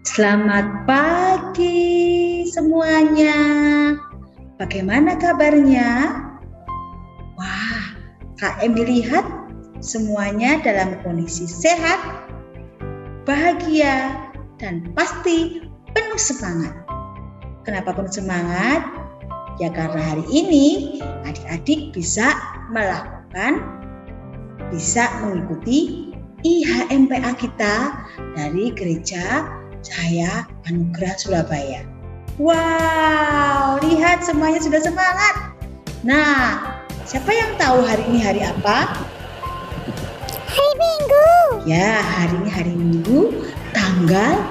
Selamat pagi semuanya. Bagaimana kabarnya? Wah, Kak Em dilihat semuanya dalam kondisi sehat, bahagia, dan pasti penuh semangat. Kenapa penuh semangat? Ya karena hari ini adik-adik bisa mengikuti IHMPA kita dari Gereja Cahaya Anugerah Surabaya. Wow, lihat semuanya sudah semangat. Nah, siapa yang tahu hari ini hari apa? Hari Minggu. Ya, hari ini hari Minggu, tanggal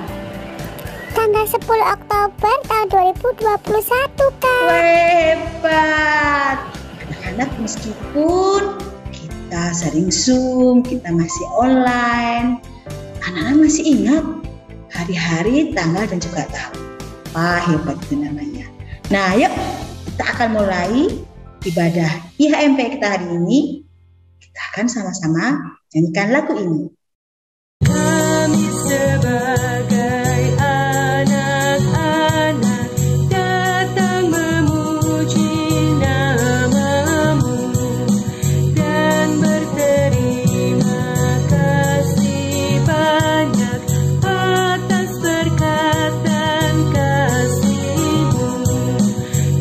10 Oktober tahun 2021, Kak. Hebat. Anak-anak, meskipun kita sering Zoom, kita masih online, anak-anak masih ingat hari-hari, tanggal, dan juga tahun. Wah, hebat itu namanya. Nah, yuk kita akan mulai ibadah IHMP kita hari ini. Kita akan sama-sama nyanyikan lagu ini. Kami sebagai anak-anak datang memuji nama-Mu dan berterima kasih banyak atas berkat dan kasih-Mu.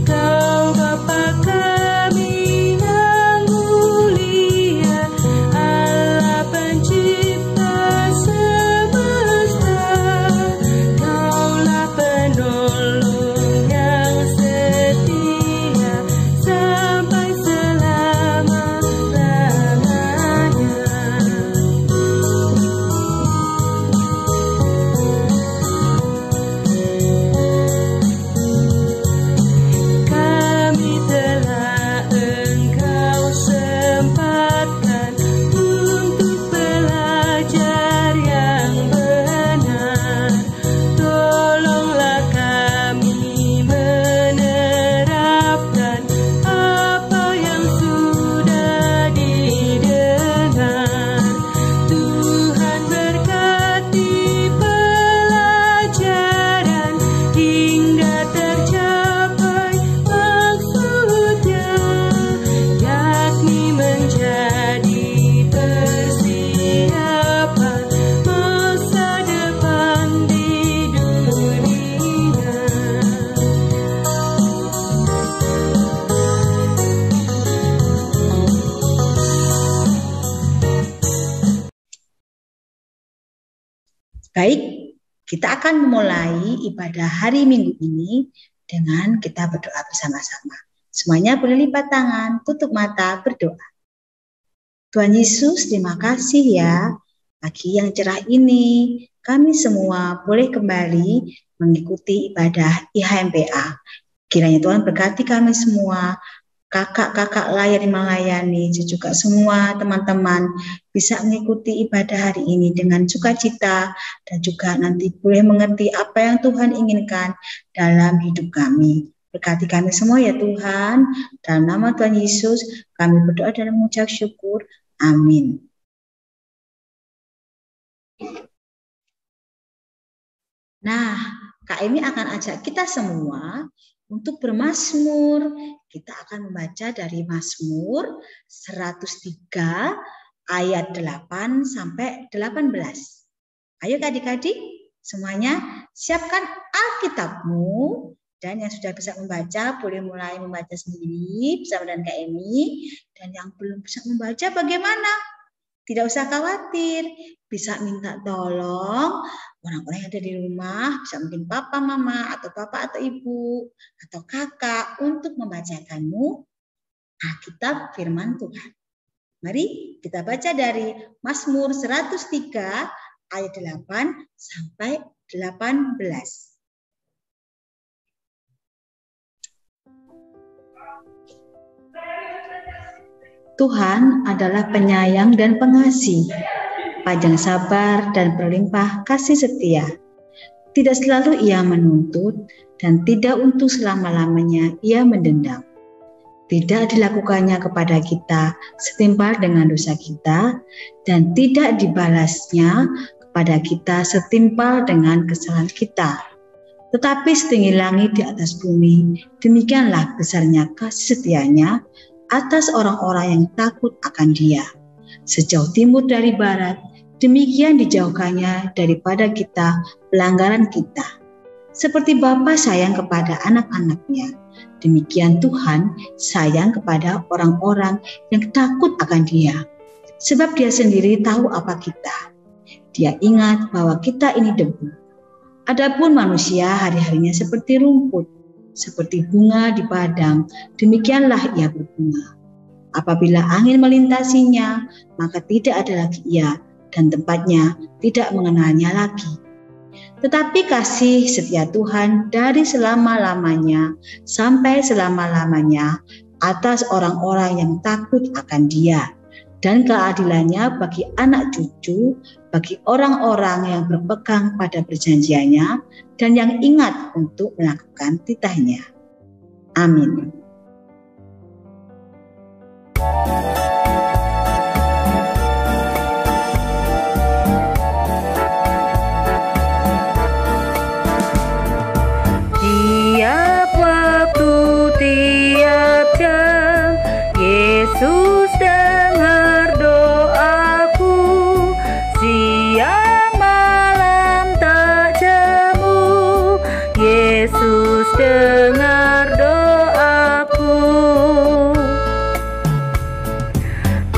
Kau Bapa kami yang mulia, Allah pencipta semesta. Kaulah penolong yang setia sampai selama-lamanya. Kami telah Engkau sempatkan untuk belajar yang benar. Tolonglah kami menerapkan apa yang sudah didengar. Tuhan berkati pelajaran hingga tercapai maksudnya, yakni menjadi persiapan masa depan di dunia. Baik, kita akan memulai ibadah hari Minggu ini dengan kita berdoa bersama-sama. Semuanya boleh lipat tangan, tutup mata, berdoa. Tuhan Yesus, terima kasih ya. Pagi yang cerah ini, kami semua boleh kembali mengikuti ibadah IHMPA. Kiranya Tuhan berkati kami semua, kakak-kakak yang melayani, juga semua teman-teman bisa mengikuti ibadah hari ini dengan sukacita dan juga nanti boleh mengerti apa yang Tuhan inginkan dalam hidup kami. Berkati kami semua ya Tuhan. Dalam nama Tuhan Yesus kami berdoa dan mengucap syukur. Amin. Nah, Kak Emi akan ajak kita semua untuk bermazmur. Kita akan membaca dari Mazmur 103 ayat 8 sampai 18. Ayo adik-adik, semuanya siapkan Alkitabmu, dan yang sudah bisa membaca boleh mulai membaca sendiri bersama dengan Kak Emi, dan yang belum bisa membaca bagaimana? Tidak usah khawatir, bisa minta tolong orang-orang yang ada di rumah, bisa mungkin papa, mama, atau bapak atau ibu, atau kakak untuk membacakanmu Alkitab firman Tuhan. Mari kita baca dari Mazmur 103 ayat 8 sampai 18. Tuhan adalah penyayang dan pengasih, panjang sabar dan berlimpah kasih setia. Tidak selalu ia menuntut dan tidak untuk selama-lamanya ia mendendam. Tidak dilakukannya kepada kita setimpal dengan dosa kita dan tidak dibalasnya pada kita setimpal dengan kesalahan kita. Tetapi setinggi langit di atas bumi, demikianlah besarnya kasih setianya atas orang-orang yang takut akan Dia. Sejauh timur dari barat, demikian dijauhkannya daripada kita pelanggaran kita. Seperti Bapa sayang kepada anak-anaknya, demikian Tuhan sayang kepada orang-orang yang takut akan Dia. Sebab Dia sendiri tahu apa kita. Dia ingat bahwa kita ini debu. Adapun manusia hari-harinya seperti rumput, seperti bunga di padang, demikianlah ia berbunga. Apabila angin melintasinya, maka tidak ada lagi ia, dan tempatnya tidak mengenalnya lagi. Tetapi kasih setia Tuhan dari selama-lamanya sampai selama-lamanya atas orang-orang yang takut akan Dia, dan keadilannya bagi anak cucu, bagi orang-orang yang berpegang pada perjanjiannya dan yang ingat untuk melakukan titahnya. Amin. Tiap waktu, tiap jam, Yesus dengar doaku. Siang malam tak jemu, Yesus dengar doaku.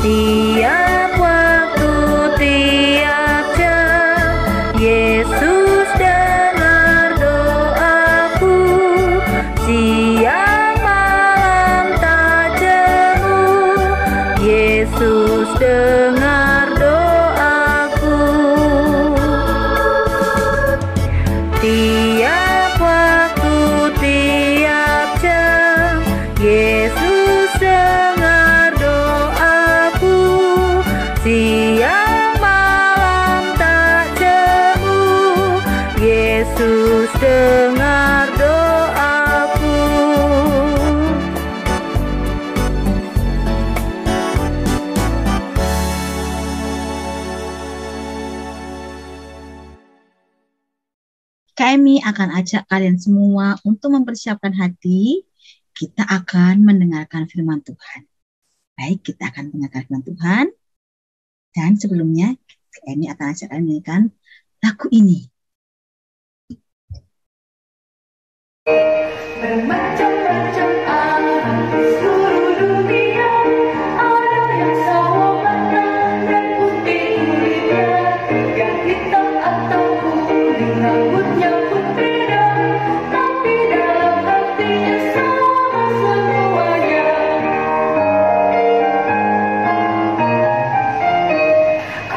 Tiap waktu, tiap jam, Yesus dengar doaku. Siang malam tak jemu, Yesus dengar doaku. Tiap waktu, tiap jam, Yesus dengar doaku. Siang malam tak jemu, Yesus dengar doaku. Kami akan ajak kalian semua untuk mempersiapkan hati. Kita akan mendengarkan firman Tuhan. Baik, kita akan mendengarkan firman Tuhan. Dan sebelumnya, kami akan ajak kalian menyanyikan lagu ini. Bermacam-macam alam di seluruh dunia, ada yang sawo matang dan putih kulitnya, yang hitam atau kuning rambutnya pun beda, tapi dalam hatinya sama semuanya.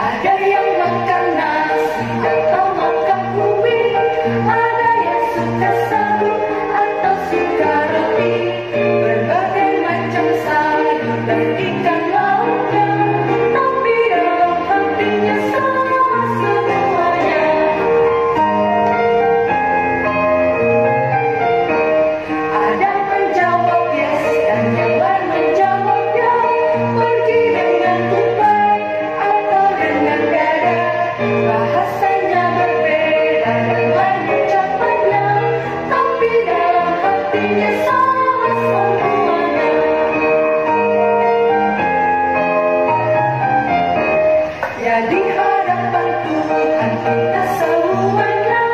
Ada yang makan nasi atau makan ubi, ada yang suka sagu atau suka roti, berbagai macam sayur dan ikan lautnya, tapi dalam hatinya sama semuanya. Ada menjawab yes dan yang lain menjawab ya, pergi dengan tupai atau dengan dada, bahasanya berbeda dan lain ucapannya, tapi dalam hatinya sama semuanya. Ya di hadapan Tuhan kita semuanya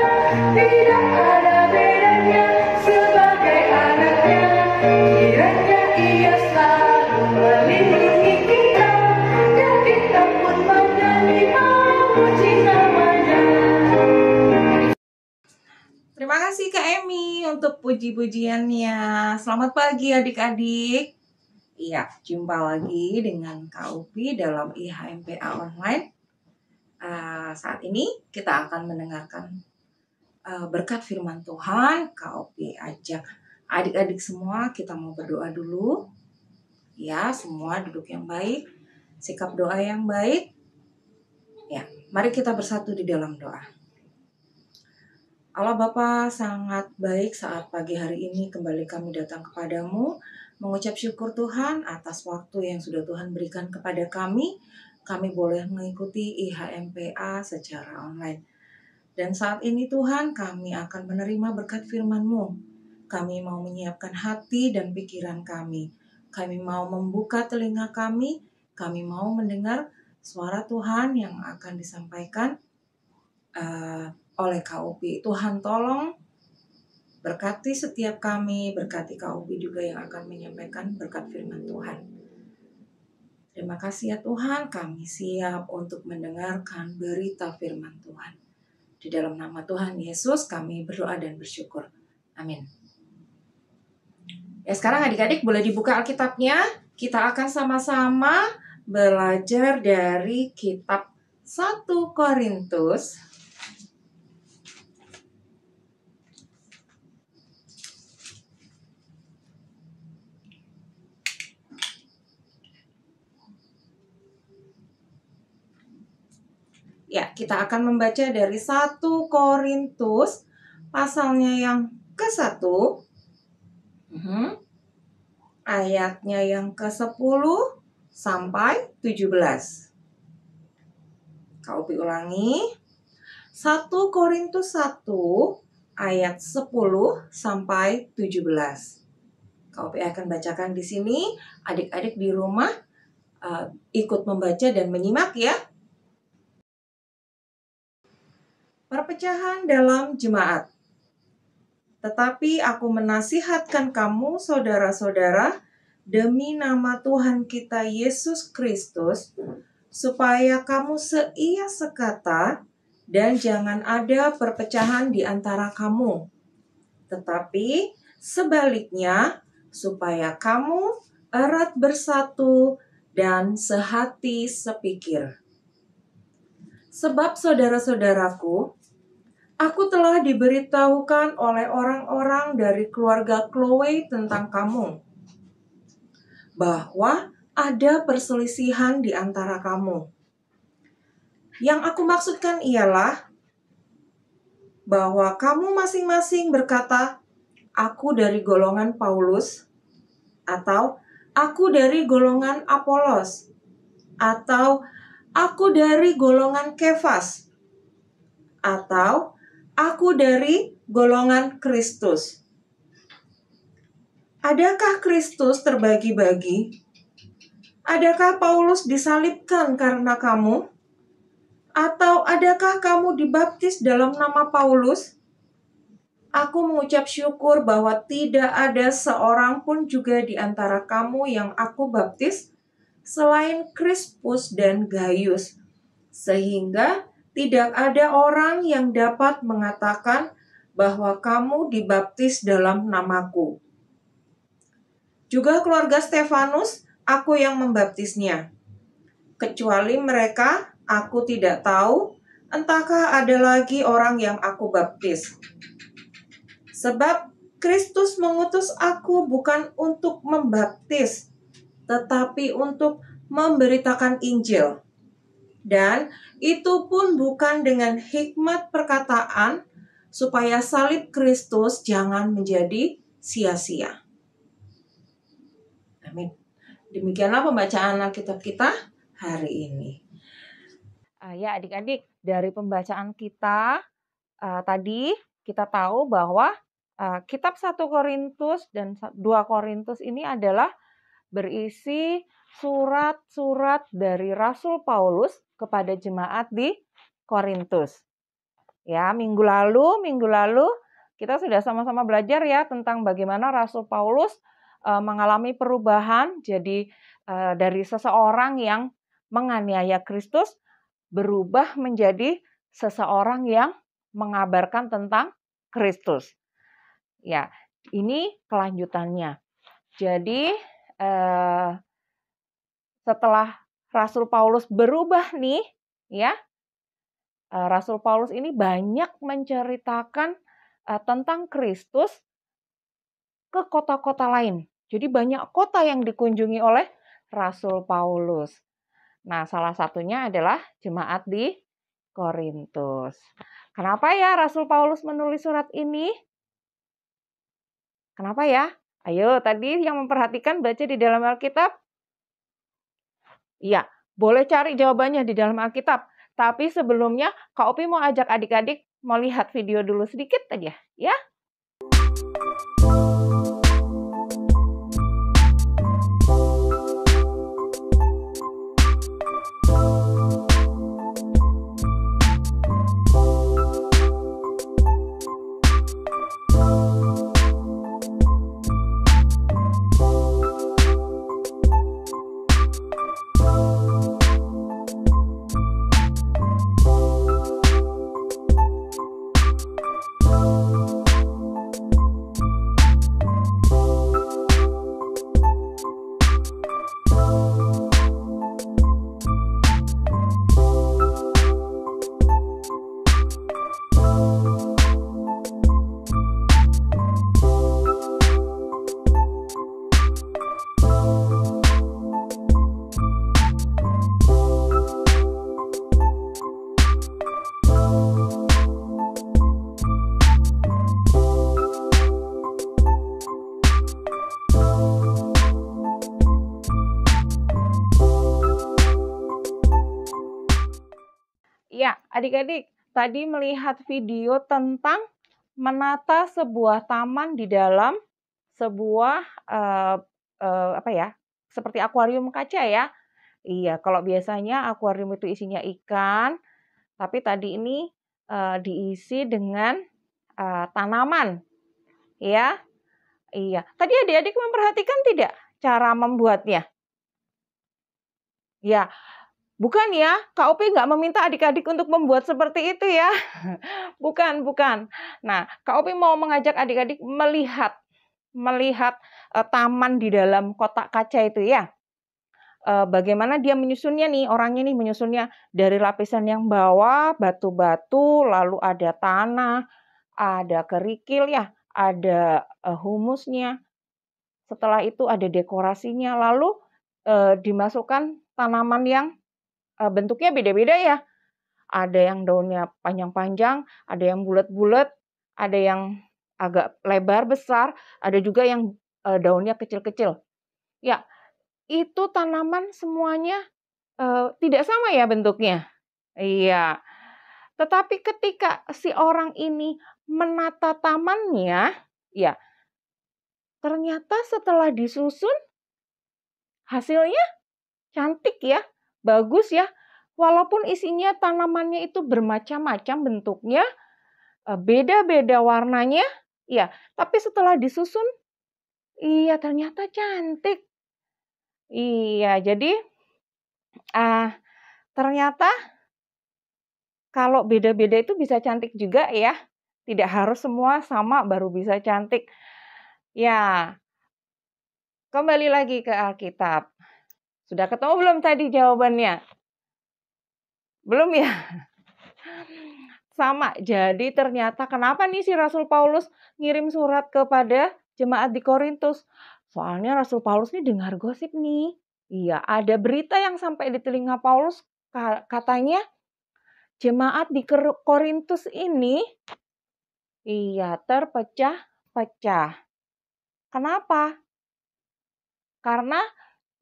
tidak ada bedanya sebagai anaknya. Kiranya Ia selalu melindungi kita, dan kita pun menyanyi memuji namanya. Terima kasih Kak Emi untuk puji-pujiannya. Selamat pagi adik-adik. Iya, jumpa lagi dengan Kak Upi dalam IHMPA Online. Saat ini kita akan mendengarkan berkat firman Tuhan. Kak Upi ajak adik-adik semua, kita mau berdoa dulu. Ya, semua duduk yang baik, sikap doa yang baik. Ya, mari kita bersatu di dalam doa. Allah Bapa sangat baik, saat pagi hari ini kembali kami datang kepadamu, mengucap syukur Tuhan atas waktu yang sudah Tuhan berikan kepada kami kami boleh mengikuti IHMPA secara online. Dan saat ini Tuhan, kami akan menerima berkat firman-Mu. Kami mau menyiapkan hati dan pikiran kami. Kami mau membuka telinga kami mau mendengar suara Tuhan yang akan disampaikan oleh KUP. Tuhan tolong berkati setiap kami, berkati KUP juga yang akan menyampaikan berkat firman Tuhan. Terima kasih ya Tuhan, kami siap untuk mendengarkan berita firman Tuhan. Di dalam nama Tuhan Yesus kami berdoa dan bersyukur. Amin. Ya, sekarang adik-adik boleh dibuka Alkitabnya. Kita akan sama-sama belajar dari kitab 1 Korintus. Ya, kita akan membaca dari 1 Korintus pasalnya yang ke-1, ayatnya yang ke-10 sampai 17. KUP ulangi. 1 Korintus 1 ayat 10 sampai 17. KUP akan bacakan di sini. Adik-adik di rumah ikut membaca dan menyimak ya. Perpecahan dalam jemaat. Tetapi aku menasihatkan kamu, saudara-saudara, demi nama Tuhan kita Yesus Kristus, supaya kamu seia sekata dan jangan ada perpecahan di antara kamu. Tetapi sebaliknya, supaya kamu erat bersatu dan sehati sepikir. Sebab saudara-saudaraku, aku telah diberitahukan oleh orang-orang dari keluarga Chloe tentang kamu, bahwa ada perselisihan di antara kamu. Yang aku maksudkan ialah bahwa kamu masing-masing berkata, aku dari golongan Paulus, atau aku dari golongan Apolos, atau aku dari golongan Kefas, atau aku dari golongan Kristus. Adakah Kristus terbagi-bagi? Adakah Paulus disalibkan karena kamu? Atau adakah kamu dibaptis dalam nama Paulus? Aku mengucap syukur bahwa tidak ada seorang pun juga di antara kamu yang aku baptis selain Krispus dan Gaius, sehingga tidak ada orang yang dapat mengatakan bahwa kamu dibaptis dalam namaku. Juga keluarga Stefanus, aku yang membaptisnya. Kecuali mereka, aku tidak tahu, entahkah ada lagi orang yang aku baptis. Sebab Kristus mengutus aku bukan untuk membaptis, tetapi untuk memberitakan Injil. Dan itu pun bukan dengan hikmat perkataan, supaya salib Kristus jangan menjadi sia-sia. Amin. Demikianlah pembacaan Alkitab kita hari ini. Ya adik-adik, dari pembacaan kita tadi kita tahu bahwa kitab 1 Korintus dan 2 Korintus ini adalah berisi surat-surat dari Rasul Paulus kepada jemaat di Korintus. Ya, minggu lalu kita sudah sama-sama belajar ya tentang bagaimana Rasul Paulus mengalami perubahan jadi dari seseorang yang menganiaya Kristus berubah menjadi seseorang yang mengabarkan tentang Kristus. Ya, ini kelanjutannya. Jadi setelah Rasul Paulus berubah nih, ya, Rasul Paulus ini banyak menceritakan tentang Kristus ke kota-kota lain. Jadi banyak kota yang dikunjungi oleh Rasul Paulus. Nah, salah satunya adalah jemaat di Korintus. Kenapa ya Rasul Paulus menulis surat ini? Kenapa ya? Ayo, tadi yang memperhatikan baca di dalam Alkitab. Iya, Boleh cari jawabannya di dalam Alkitab. Tapi sebelumnya Kak Opi mau ajak adik-adik mau lihat video dulu sedikit aja ya. Ya, adik-adik, tadi melihat video tentang menata sebuah taman di dalam sebuah seperti akuarium kaca ya. Iya, kalau biasanya akuarium itu isinya ikan, tapi tadi ini diisi dengan tanaman, ya. Iya, tadi adik-adik memperhatikan tidak cara membuatnya? Ya, bukan ya, Kak Opi nggak meminta adik-adik untuk membuat seperti itu ya. Bukan. Nah, Kak Opi mau mengajak adik-adik melihat taman di dalam kotak kaca itu ya. Bagaimana dia menyusunnya nih, orangnya nih menyusunnya dari lapisan yang bawah, batu-batu, lalu ada tanah, ada kerikil ya, ada humusnya. Setelah itu ada dekorasinya, lalu dimasukkan tanaman yang bentuknya beda-beda ya. Ada yang daunnya panjang-panjang, ada yang bulat-bulat, ada yang agak lebar besar, ada juga yang daunnya kecil-kecil. Ya, itu tanaman semuanya tidak sama ya bentuknya. Iya. Tetapi ketika si orang ini menata tamannya, ya ternyata setelah disusun hasilnya cantik ya, bagus ya. Walaupun isinya tanamannya itu bermacam-macam bentuknya, beda-beda warnanya, ya, tapi setelah disusun, iya ternyata cantik. Iya, jadi ternyata kalau beda-beda itu bisa cantik juga ya. Tidak harus semua sama baru bisa cantik. Ya, kembali lagi ke Alkitab. Sudah ketemu belum tadi jawabannya? Belum ya? Sama. Jadi ternyata kenapa nih si Rasul Paulus ngirim surat kepada jemaat di Korintus? Soalnya Rasul Paulus ini dengar gosip nih. Iya, ada berita yang sampai di telinga Paulus, katanya jemaat di Korintus ini iya terpecah-pecah. Kenapa? Karena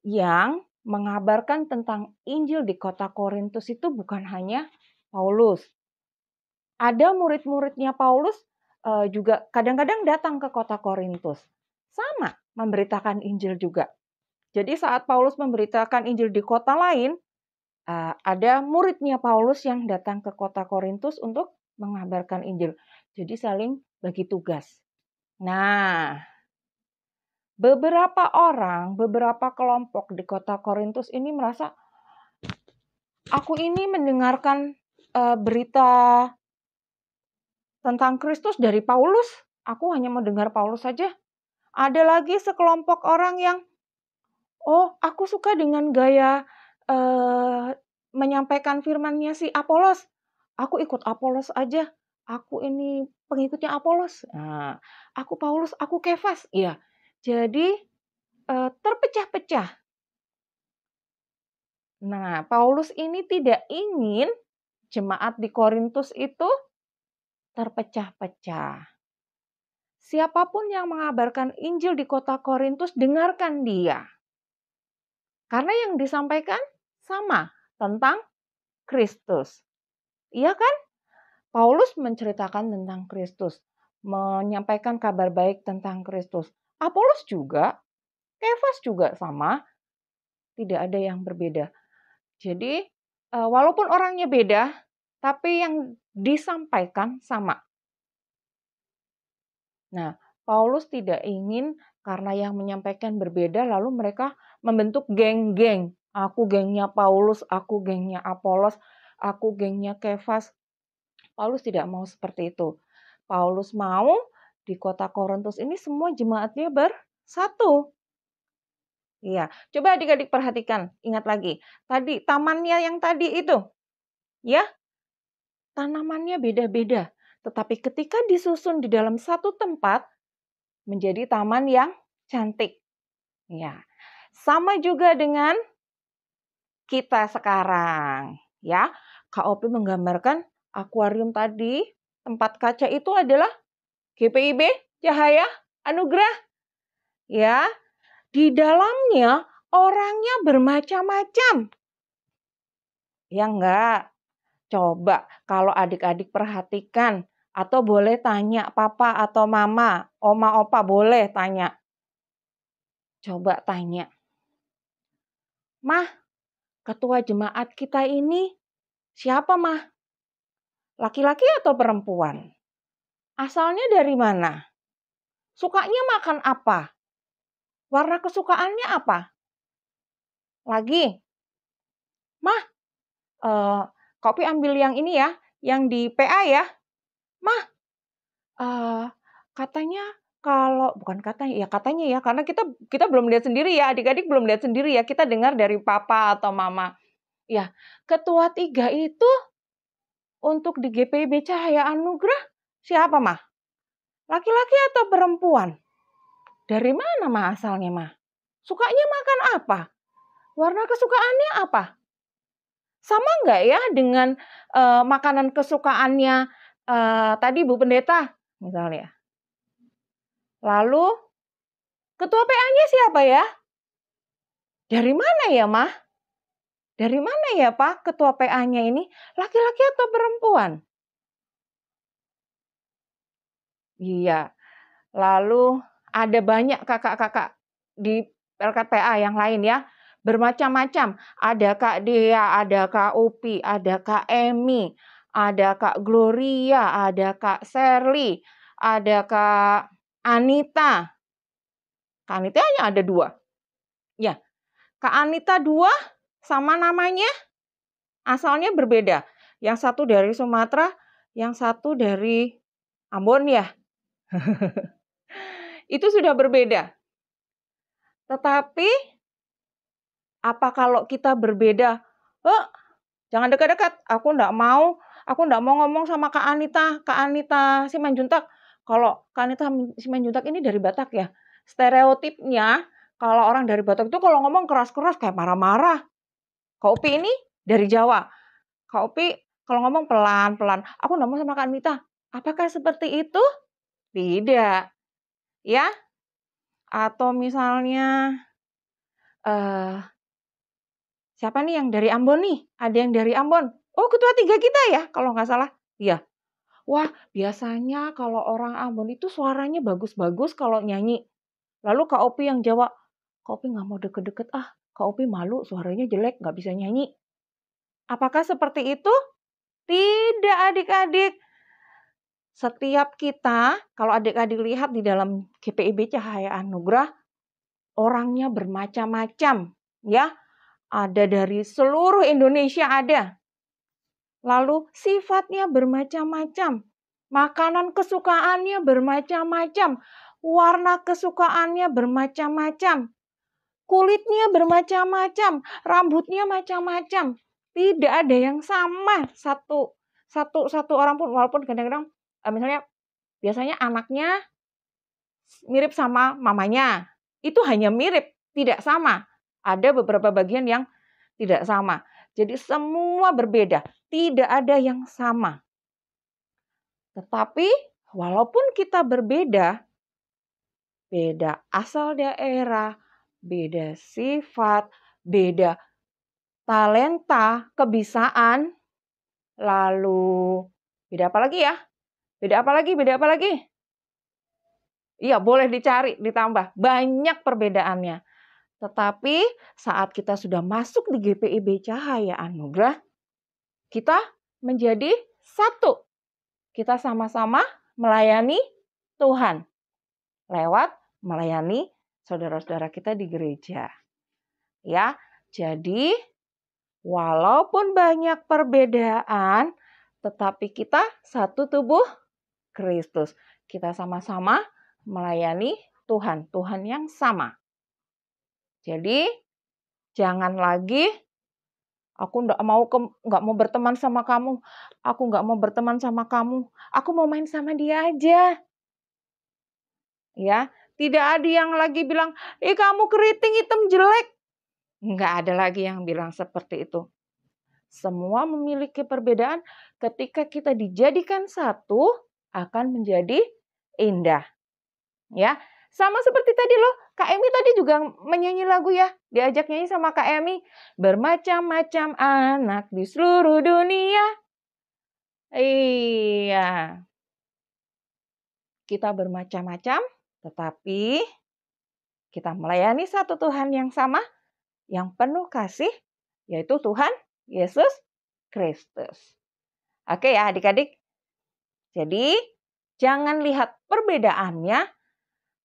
yang mengabarkan tentang Injil di kota Korintus itu bukan hanya Paulus. Ada murid-muridnya Paulus juga kadang-kadang datang ke kota Korintus. Sama, memberitakan Injil juga. Jadi saat Paulus memberitakan Injil di kota lain, ada muridnya Paulus yang datang ke kota Korintus untuk mengabarkan Injil. Jadi saling bagi tugas. Nah, beberapa kelompok di kota Korintus ini merasa, aku ini mendengarkan berita tentang Kristus dari Paulus, aku hanya mendengar Paulus saja. Ada lagi sekelompok orang yang, aku suka dengan gaya menyampaikan firman-Nya si Apolos. Aku ikut Apolos aja. Aku ini pengikutnya Apolos. Nah, aku Paulus, aku Kefas. Iya. Jadi terpecah-pecah. Nah, Paulus ini tidak ingin jemaat di Korintus itu terpecah-pecah. Siapapun yang mengabarkan Injil di kota Korintus, dengarkan dia. Karena yang disampaikan sama tentang Kristus. Iya kan? Paulus menceritakan tentang Kristus, menyampaikan kabar baik tentang Kristus. Apolos juga, Kefas juga sama, tidak ada yang berbeda. Jadi, walaupun orangnya beda, tapi yang disampaikan sama. Nah, Paulus tidak ingin karena yang menyampaikan berbeda, lalu mereka membentuk geng-geng. Aku gengnya Paulus, aku gengnya Apolos, aku gengnya Kefas. Paulus tidak mau seperti itu. Paulus mau di kota Korintus ini semua jemaatnya bersatu. Iya, coba adik-adik perhatikan, ingat lagi. Tadi tamannya yang tadi itu, ya, tanamannya beda-beda. Tetapi ketika disusun di dalam satu tempat, menjadi taman yang cantik. Ya, sama juga dengan kita sekarang. Ya, KOP menggambarkan akuarium tadi, tempat kaca itu adalah GPIB, Cahaya Anugerah. Ya, di dalamnya orangnya bermacam-macam. Ya enggak? Coba kalau adik-adik perhatikan atau boleh tanya papa atau mama, oma opa boleh tanya. Coba tanya. Mah, ketua jemaat kita ini siapa, Mah? Laki-laki atau perempuan? Asalnya dari mana? Sukanya makan apa? Warna kesukaannya apa? Lagi, Mah, kopi ambil yang ini ya, yang di PA ya. Mah, katanya kalau bukan katanya ya, karena kita belum lihat sendiri ya, adik-adik belum lihat sendiri ya, kita dengar dari papa atau mama. Ya, ketua 3 itu untuk di GPIB Cahaya Anugerah siapa, Mah? Laki-laki atau perempuan? Dari mana, Mah, asalnya, Mah? Sukanya makan apa? Warna kesukaannya apa? Sama nggak ya dengan makanan kesukaannya tadi Bu Pendeta misalnya? Lalu ketua PA-nya siapa ya? Dari mana ya, Mah? Dari mana ya, Pak, ketua PA-nya ini? Laki-laki atau perempuan? Iya. Lalu ada banyak kakak-kakak di LKPA yang lain ya. Bermacam-macam. Ada Kak Dea, ada Kak Upi, ada Kak Emi, ada Kak Gloria, ada Kak Sherly, ada Kak Anita. Kak Anita hanya ada 2. Ya, Kak Anita 2 sama namanya asalnya berbeda. Yang satu dari Sumatera, yang satu dari Ambon ya. Itu sudah berbeda. Tetapi apa kalau kita berbeda? Jangan dekat-dekat. Aku enggak mau ngomong sama Kak Anita Simanjuntak. Kalau Kak Anita Simanjuntak ini dari Batak ya. Stereotipnya kalau orang dari Batak itu kalau ngomong keras-keras kayak marah-marah. Kak Upi ini dari Jawa. Kak Upi kalau ngomong pelan-pelan. Aku enggak mau sama Kak Anita. Apakah seperti itu? Tidak. Ya? Atau misalnya siapa nih yang dari Ambon nih? Ada yang dari Ambon. Oh, ketua 3 kita ya, kalau nggak salah. Iya. Wah, biasanya kalau orang Ambon itu suaranya bagus-bagus kalau nyanyi. Lalu Kak Opi yang Jawa, Kak Opi nggak mau deket-deket ah. Kak Opi malu, suaranya jelek, nggak bisa nyanyi. Apakah seperti itu? Tidak, adik-adik. Setiap kita, kalau adik-adik lihat di dalam GPIB Cahaya Anugerah, orangnya bermacam-macam, ya. Ada dari seluruh Indonesia ada. Lalu sifatnya bermacam-macam. Makanan kesukaannya bermacam-macam. Warna kesukaannya bermacam-macam. Kulitnya bermacam-macam. Rambutnya macam-macam. Tidak ada yang sama satu orang pun. Walaupun kadang-kadang misalnya biasanya anaknya mirip sama mamanya. Itu hanya mirip, tidak sama. Ada beberapa bagian yang tidak sama. Jadi semua berbeda. Tidak ada yang sama. Tetapi walaupun kita berbeda, beda asal daerah, beda sifat, beda talenta, kebiasaan, lalu beda apa lagi ya? Beda apa lagi? Iya, boleh dicari, ditambah. Banyak perbedaannya. Tetapi saat kita sudah masuk di GPIB Cahaya Anugerah, kita menjadi satu. Kita sama-sama melayani Tuhan lewat melayani saudara-saudara kita di gereja. Ya, jadi walaupun banyak perbedaan, tetapi kita satu tubuh Kristus. Kita sama-sama melayani Tuhan, Tuhan yang sama. Jadi jangan lagi aku nggak mau berteman sama kamu, aku nggak mau berteman sama kamu, aku mau main sama dia aja. Ya, tidak ada yang lagi bilang, kamu keriting hitam jelek. Nggak ada lagi yang bilang seperti itu. Semua memiliki perbedaan. Ketika kita dijadikan satu, akan menjadi indah. Ya, sama seperti tadi loh, Kak Emi tadi juga menyanyi lagu ya. Diajak nyanyi sama Kak Emi. Bermacam-macam anak di seluruh dunia. Iya. Kita bermacam-macam, tetapi kita melayani satu Tuhan yang sama, yang penuh kasih, yaitu Tuhan Yesus Kristus. Oke ya adik-adik. Jadi jangan lihat perbedaannya,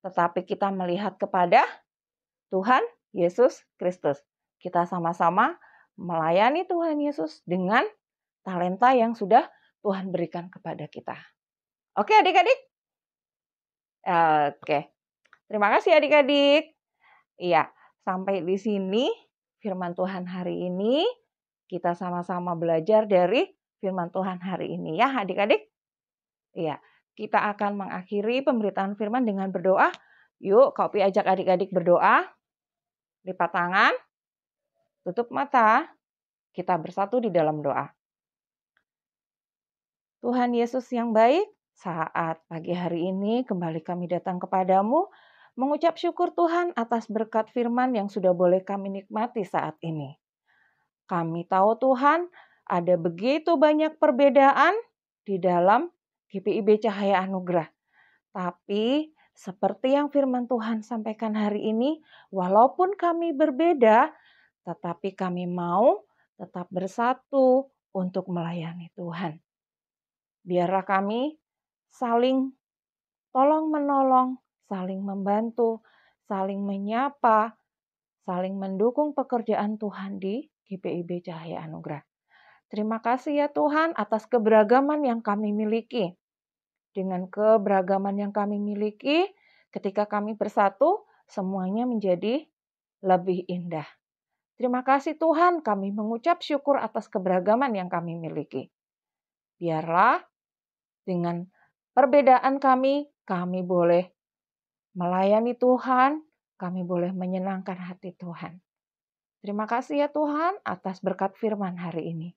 tetapi kita melihat kepada Tuhan Yesus Kristus. Kita sama-sama melayani Tuhan Yesus dengan talenta yang sudah Tuhan berikan kepada kita. Oke adik-adik? Oke. Terima kasih adik-adik. Iya, sampai di sini firman Tuhan hari ini. Kita sama-sama belajar dari firman Tuhan hari ini ya adik-adik. Iya, kita akan mengakhiri pemberitaan firman dengan berdoa. Yuk, Kak Opi ajak adik-adik berdoa. Lipat tangan, tutup mata, kita bersatu di dalam doa. Tuhan Yesus yang baik, saat pagi hari ini kembali kami datang kepadamu, mengucap syukur Tuhan atas berkat firman yang sudah boleh kami nikmati saat ini. Kami tahu Tuhan, ada begitu banyak perbedaan di dalam GPIB Cahaya Anugerah. Tapi seperti yang firman Tuhan sampaikan hari ini, walaupun kami berbeda, tetapi kami mau tetap bersatu untuk melayani Tuhan. Biarlah kami saling tolong-menolong, saling membantu, saling menyapa, saling mendukung pekerjaan Tuhan di GPIB Cahaya Anugerah. Terima kasih ya Tuhan atas keberagaman yang kami miliki. Dengan keberagaman yang kami miliki, ketika kami bersatu, semuanya menjadi lebih indah. Terima kasih Tuhan, kami mengucap syukur atas keberagaman yang kami miliki. Biarlah dengan perbedaan kami boleh melayani Tuhan, kami boleh menyenangkan hati Tuhan. Terima kasih ya Tuhan atas berkat firman hari ini.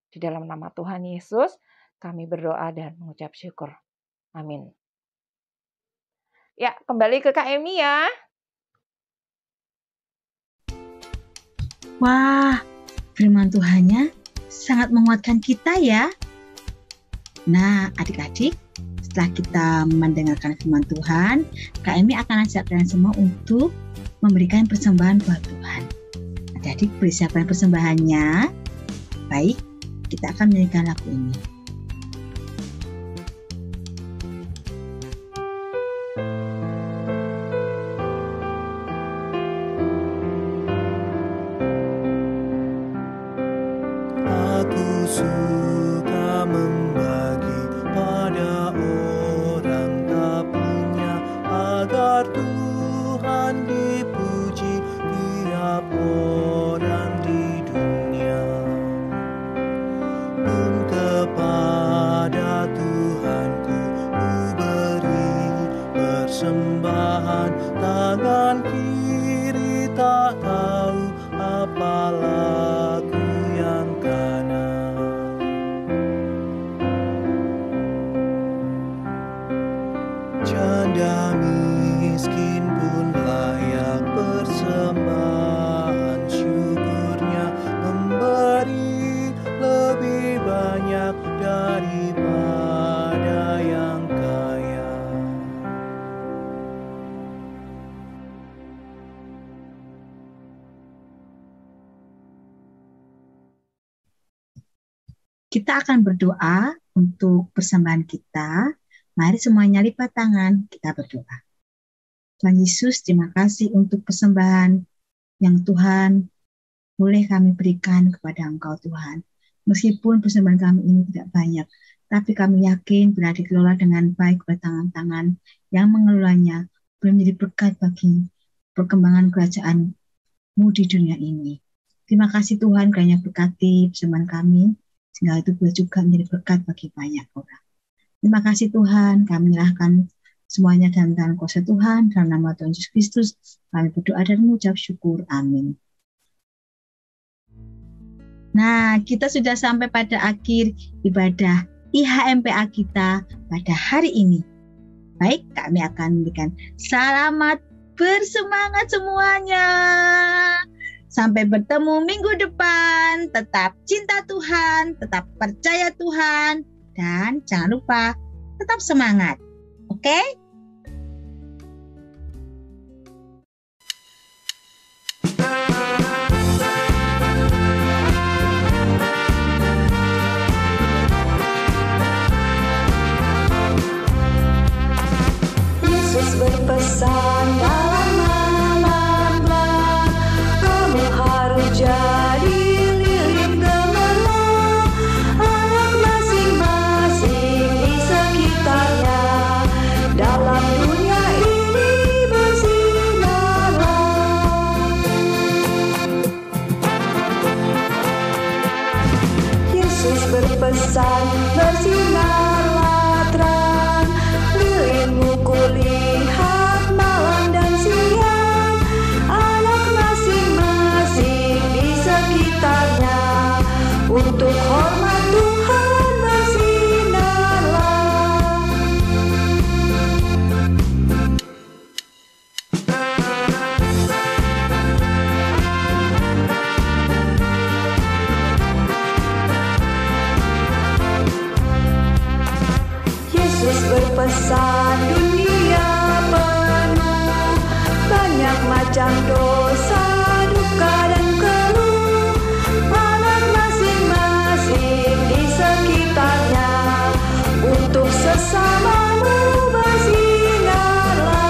Di dalam nama Tuhan Yesus, kami berdoa dan mengucap syukur. Amin. Ya, kembali ke Kak Emi ya. Wah, firman Tuhannya sangat menguatkan kita ya. Nah, adik-adik, setelah kita mendengarkan firman Tuhan, Kak Emi akan ajak kalian semua untuk memberikan persembahan buat Tuhan. Adik-adik persiapkan persembahannya. Baik, kita akan menyanyikan lagu ini. Aku suka membagi pada orang tak punya, agar Tuhan dipuji tiap orang di dunia. Pun kepada Tuhanku ku beri persembahan, tangan kiri tak tahu apalah yang kanan. Janda miskin pun layak persembahan syukurnya, Kita akan berdoa untuk persembahan kita. Mari semuanya lipat tangan, kita berdoa. Tuhan Yesus, terima kasih untuk persembahan yang Tuhan boleh kami berikan kepada Engkau Tuhan. Meskipun persembahan kami ini tidak banyak, tapi kami yakin bila dikelola dengan baik oleh tangan-tangan yang mengelolanya, boleh menjadi berkat bagi perkembangan kerajaan-Mu di dunia ini. Terima kasih Tuhan karena berkati persembahan kami, sehingga itu boleh juga menjadi berkat bagi banyak orang. Terima kasih Tuhan, kami menyerahkan semuanya dalam tangan kuasa Tuhan, dalam nama Tuhan Yesus Kristus, kami berdoa dan mengucap syukur. Amin. Nah, kita sudah sampai pada akhir ibadah IHMPA kita pada hari ini. Baik, kami akan memberikan selamat bersemangat semuanya. Sampai bertemu minggu depan. Tetap cinta Tuhan, tetap percaya Tuhan, dan jangan lupa tetap semangat. Oke? Yesus berpesan dalam nama-Nya, kamu harus jadi lilin gemerlap, anak masing-masing di sekitarnya, dalam dunia ini bersinarlah. Yesus berpesan, bersinarlah terang, lilinmu kulihat malam dan siang, anak masing-masing di sekitarnya, untuk hormat Tuhan bersinarlah. Yesus berpesan, dunia penuh banyak macam dosa, duka dan keluh, anak masing-masing di sekitarnya, untuk sesamamu bersinarlah.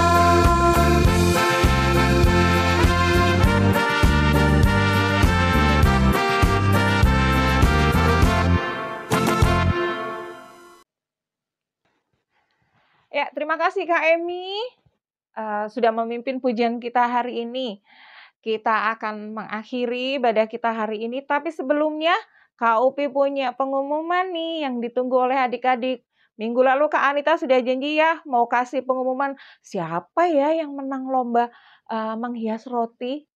Ya, terima kasih Kak Emi sudah memimpin pujian kita hari ini. Kita akan mengakhiri ibadah kita hari ini, tapi sebelumnya Kak Upi punya pengumuman nih yang ditunggu oleh adik-adik. Minggu lalu Kak Anita sudah janji ya mau kasih pengumuman siapa ya yang menang lomba menghias roti.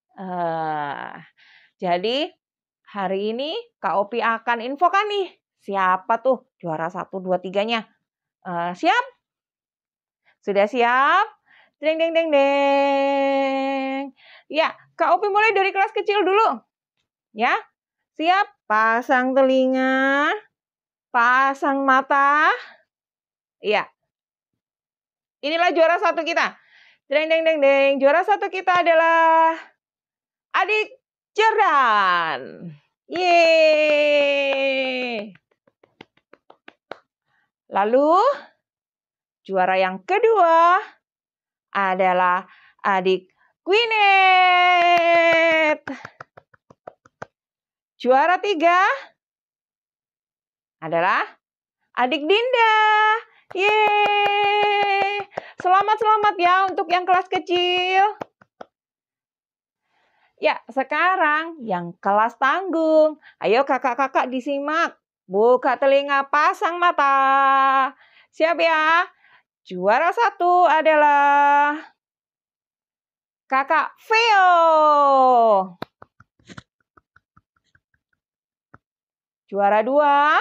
Jadi hari ini Kak Upi akan infokan nih siapa tuh juara 1, 2, 3-nya. Siap? Sudah siap? Deng, deng, deng, deng. Ya, Kak Upi mulai dari kelas kecil dulu. Ya, siap? Pasang telinga, pasang mata. Iya. Inilah juara 1 kita. Deng, deng, deng, deng. Juara 1 kita adalah Adik Jordan. Yeay. Lalu, juara yang kedua adalah Adik Gwyneth. Juara 3 adalah Adik Dinda. Yeay. Selamat ya untuk yang kelas kecil. Ya, sekarang yang kelas tanggung. Ayo kakak-kakak disimak. Buka telinga, pasang mata. Siap ya? Juara 1 adalah Kakak Veo. Juara 2.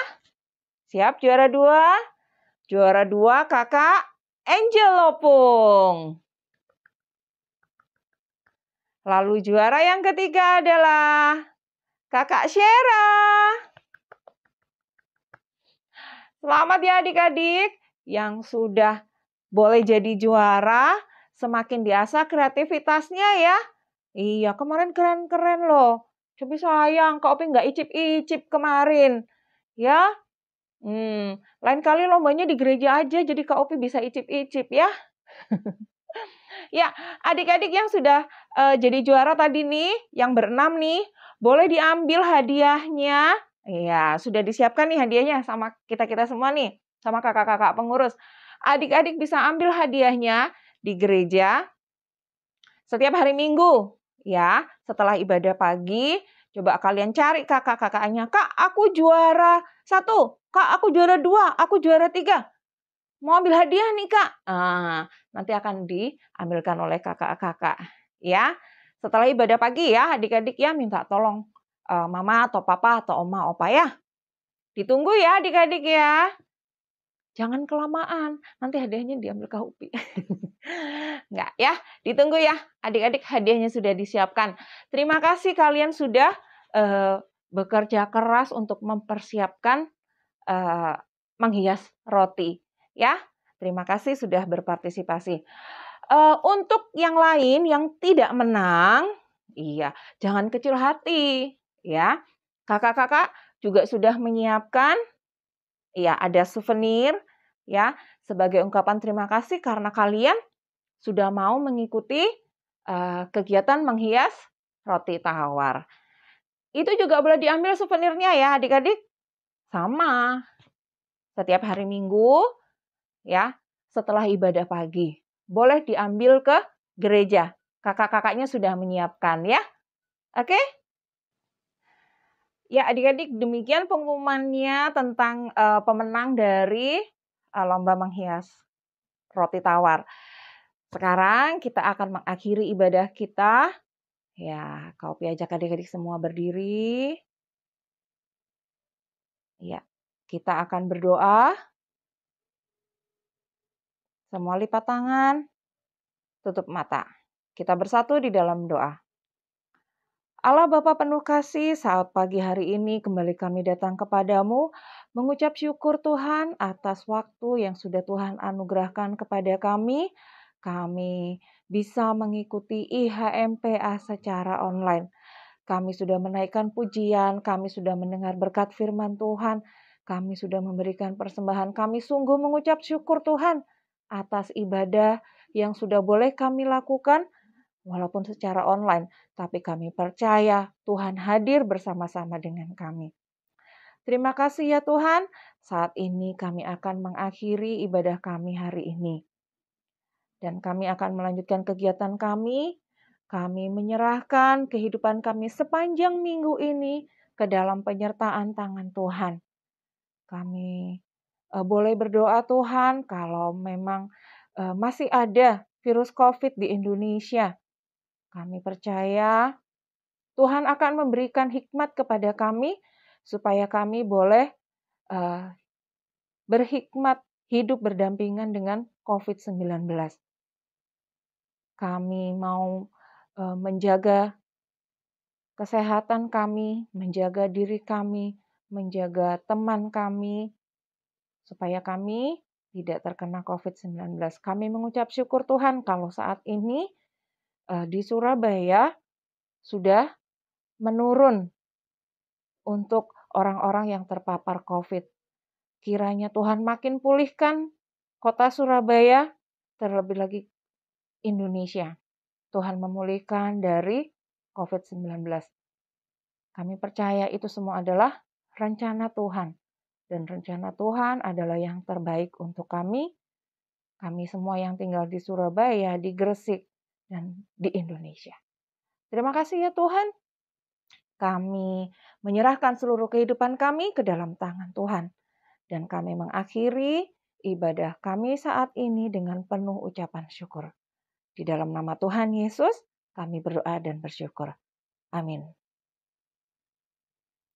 Siap juara 2? Juara 2 Kakak Angel Lopung. Lalu juara yang ketiga adalah Kakak Shera. Selamat ya adik-adik yang sudah boleh jadi juara, semakin diasah kreativitasnya ya. Iya, kemarin keren-keren loh. Tapi sayang, Kak Opi nggak icip-icip kemarin. Ya. Lain kali lombanya di gereja aja, jadi Kak Opi bisa icip-icip ya. Ya, adik-adik yang sudah jadi juara tadi nih, yang berenam nih, boleh diambil hadiahnya. Iya, sudah disiapkan nih hadiahnya sama kita-kita semua nih, sama kakak-kakak pengurus. Adik-adik bisa ambil hadiahnya di gereja setiap hari Minggu. Ya, setelah ibadah pagi, coba kalian cari kakak-kakaknya. Kak, aku juara 1. Kak, aku juara 2. Aku juara 3. Mau ambil hadiah nih, Kak. Nanti akan diambilkan oleh kakak-kakak. Ya, setelah ibadah pagi ya, adik-adik ya minta tolong mama atau papa atau oma, opa ya. Ditunggu ya adik-adik ya. Jangan kelamaan, nanti hadiahnya diambil Kak Upi. Enggak ya, ditunggu ya. Adik-adik hadiahnya sudah disiapkan. Terima kasih kalian sudah bekerja keras untuk mempersiapkan menghias roti. Ya, terima kasih sudah berpartisipasi. Untuk yang lain yang tidak menang, iya, jangan kecil hati. Ya, kakak-kakak juga sudah menyiapkan. Ya, ada souvenir ya sebagai ungkapan terima kasih karena kalian sudah mau mengikuti kegiatan menghias roti tawar. Itu juga boleh diambil souvenirnya ya adik-adik. Sama. Setiap hari Minggu ya, setelah ibadah pagi. Boleh diambil ke gereja. Kakak-kakaknya sudah menyiapkan ya. Oke? Ya, adik-adik, demikian pengumumannya tentang pemenang dari lomba menghias roti tawar. Sekarang kita akan mengakhiri ibadah kita. Ya, Kak Opi ajak adik-adik semua berdiri. Ya, kita akan berdoa. Semua lipat tangan, tutup mata. Kita bersatu di dalam doa. Allah Bapa penuh kasih, saat pagi hari ini kembali kami datang kepadamu, mengucap syukur Tuhan atas waktu yang sudah Tuhan anugerahkan kepada kami. Kami bisa mengikuti IHMPA secara online. Kami sudah menaikkan pujian, kami sudah mendengar berkat firman Tuhan, kami sudah memberikan persembahan. Kami sungguh mengucap syukur Tuhan atas ibadah yang sudah boleh kami lakukan, walaupun secara online, tapi kami percaya Tuhan hadir bersama-sama dengan kami. Terima kasih ya Tuhan, saat ini kami akan mengakhiri ibadah kami hari ini. Dan kami akan melanjutkan kegiatan kami. Kami menyerahkan kehidupan kami sepanjang minggu ini ke dalam penyertaan tangan Tuhan. Kami boleh berdoa Tuhan kalau memang masih ada virus COVID di Indonesia. Kami percaya Tuhan akan memberikan hikmat kepada kami supaya kami boleh berhikmat hidup berdampingan dengan COVID-19. Kami mau menjaga kesehatan kami, menjaga diri kami, menjaga teman kami, supaya kami tidak terkena COVID-19. Kami mengucap syukur Tuhan kalau saat ini di Surabaya sudah menurun untuk orang-orang yang terpapar COVID. Kiranya Tuhan makin pulihkan kota Surabaya, terlebih lagi Indonesia. Tuhan memulihkan dari COVID-19. Kami percaya itu semua adalah rencana Tuhan. Dan rencana Tuhan adalah yang terbaik untuk kami. Kami semua yang tinggal di Surabaya, di Gresik, dan di Indonesia. Terima kasih ya Tuhan. Kami menyerahkan seluruh kehidupan kami ke dalam tangan Tuhan. Dan kami mengakhiri ibadah kami saat ini dengan penuh ucapan syukur. Di dalam nama Tuhan Yesus, kami berdoa dan bersyukur. Amin.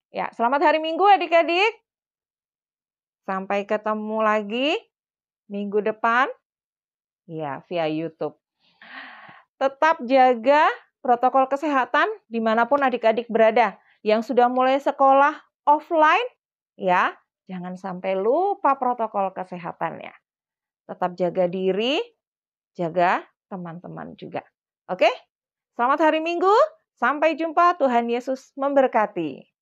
Ya, selamat hari Minggu adik-adik. Sampai ketemu lagi minggu depan. Ya, via YouTube. Tetap jaga protokol kesehatan dimanapun adik-adik berada. Yang sudah mulai sekolah offline, ya, jangan sampai lupa protokol kesehatannya. Tetap jaga diri, jaga teman-teman juga. Oke? Selamat hari Minggu, sampai jumpa, Tuhan Yesus memberkati.